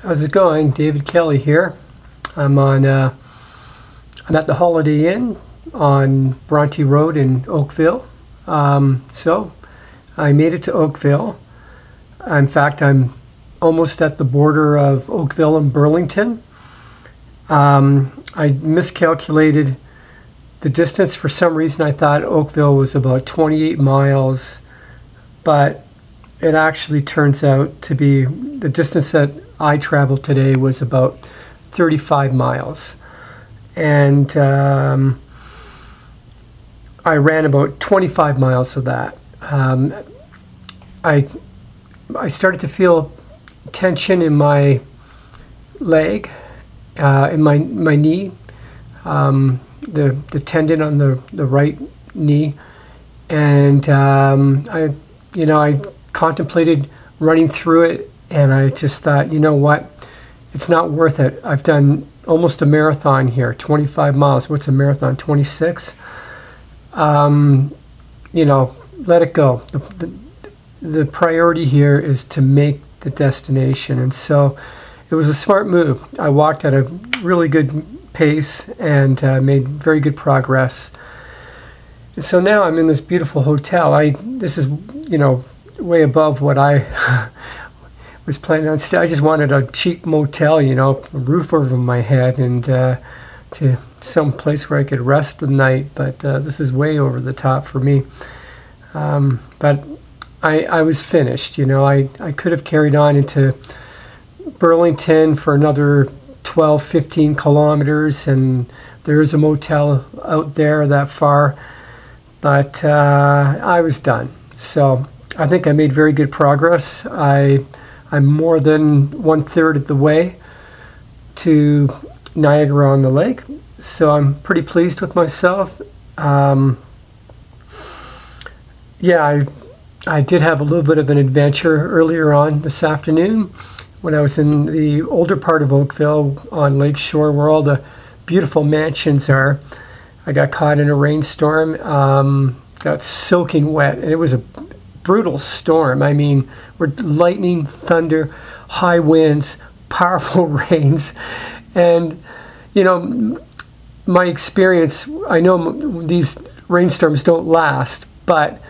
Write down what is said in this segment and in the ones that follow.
How's it going? David Kelly here. I'm at the Holiday Inn on Bronte Road in Oakville. So I made it to Oakville. In fact, I'm almost at the border of Oakville and Burlington. I miscalculated the distance. For some reason I thought Oakville was about 28 miles, but it actually turns out to be the distance that I traveled today was about 35 miles. And I ran about 25 miles of that. I started to feel tension in my leg, in my knee, the tendon on the right knee, and I contemplated running through it, and I just thought, you know what, it's not worth it. I've done almost a marathon here, 25 miles. What's a marathon? 26. Let it go. The priority here is to make the destination, and so it was a smart move. I walked at a really good pace and made very good progress. And so now I'm in this beautiful hotel. This is, way above what I was planning on. I just wanted a cheap motel, a roof over my head, and to some place where I could rest the night. But this is way over the top for me. But I was finished. I could have carried on into Burlington for another 12, 15 kilometers, and there is a motel out there that far. But I was done. So I think I made very good progress. I'm more than 1/3 of the way to Niagara-on-the-Lake, so I'm pretty pleased with myself. Yeah, I did have a little bit of an adventure earlier on this afternoon when I was in the older part of Oakville on Lake Shore, where all the beautiful mansions are. I got caught in a rainstorm, got soaking wet, and it was a brutal storm. I mean, we're lightning, thunder, high winds, powerful rains, and my experience, I know these rainstorms don't last, but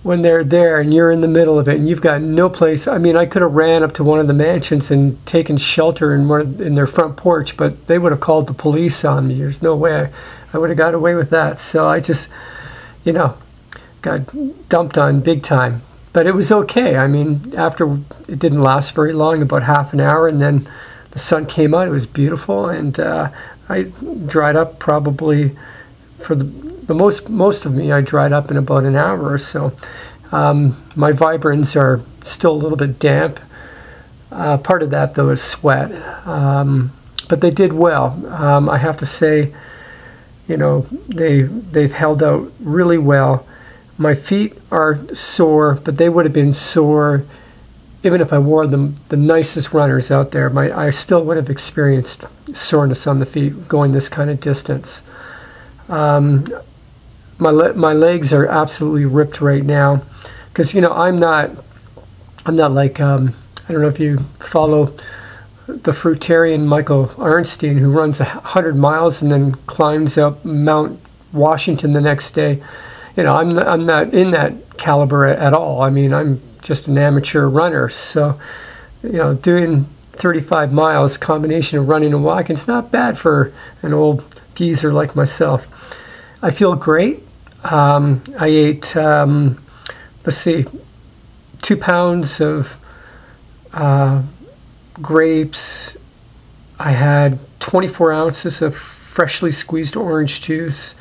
when they're there and you're in the middle of it and you've got no place, I mean, I could have ran up to one of the mansions and taken shelter in their front porch, but they would have called the police on me. There's no way I would have got away with that. So I just, got dumped on big time. But it was okay. I mean, after, it didn't last very long, about half an hour, and then the sun came out. It was beautiful, and I dried up probably, for the most of me, I dried up in about an hour or so. My vibrins are still a little bit damp. Part of that, though, is sweat. But they did well. I have to say, they've held out really well. My feet are sore, but they would have been sore even if I wore the nicest runners out there. I still would have experienced soreness on the feet going this kind of distance. My legs are absolutely ripped right now because I'm not like I don't know if you follow the fruitarian Michael Arnstein, who runs 100 miles and then climbs up Mount Washington the next day. I'm not in that caliber at all. I mean, I'm just an amateur runner. So, doing 35 miles, combination of running and walking, it's not bad for an old geezer like myself. I feel great. I ate, let's see, 2 pounds of grapes. I had 24 ounces of freshly squeezed orange juice.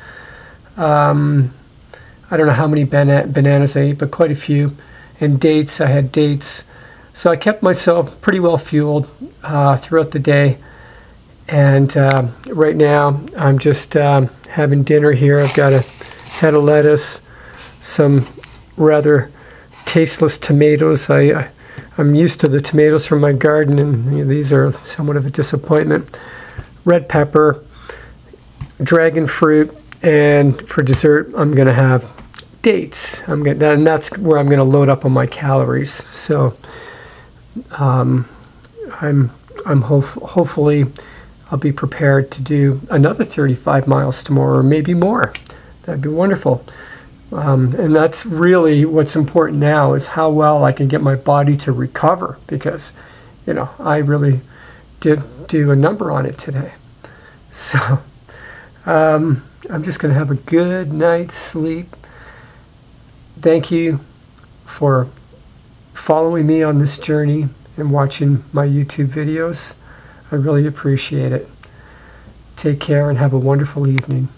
I don't know how many bananas I ate, but quite a few. And dates, I had dates. So I kept myself pretty well fueled throughout the day. And right now, I'm just having dinner here. I've got a head of lettuce, some rather tasteless tomatoes. I'm used to the tomatoes from my garden, and these are somewhat of a disappointment. Red pepper, dragon fruit, and for dessert, I'm going to have dates. And that's where I'm going to load up on my calories. So I hopefully I'll be prepared to do another 35 miles tomorrow, or maybe more. That'd be wonderful. And that's really what's important now, is how well I can get my body to recover, because, you know, I really did do a number on it today. So I'm just going to have a good night's sleep. Thank you for following me on this journey and watching my YouTube videos. I really appreciate it. Take care and have a wonderful evening.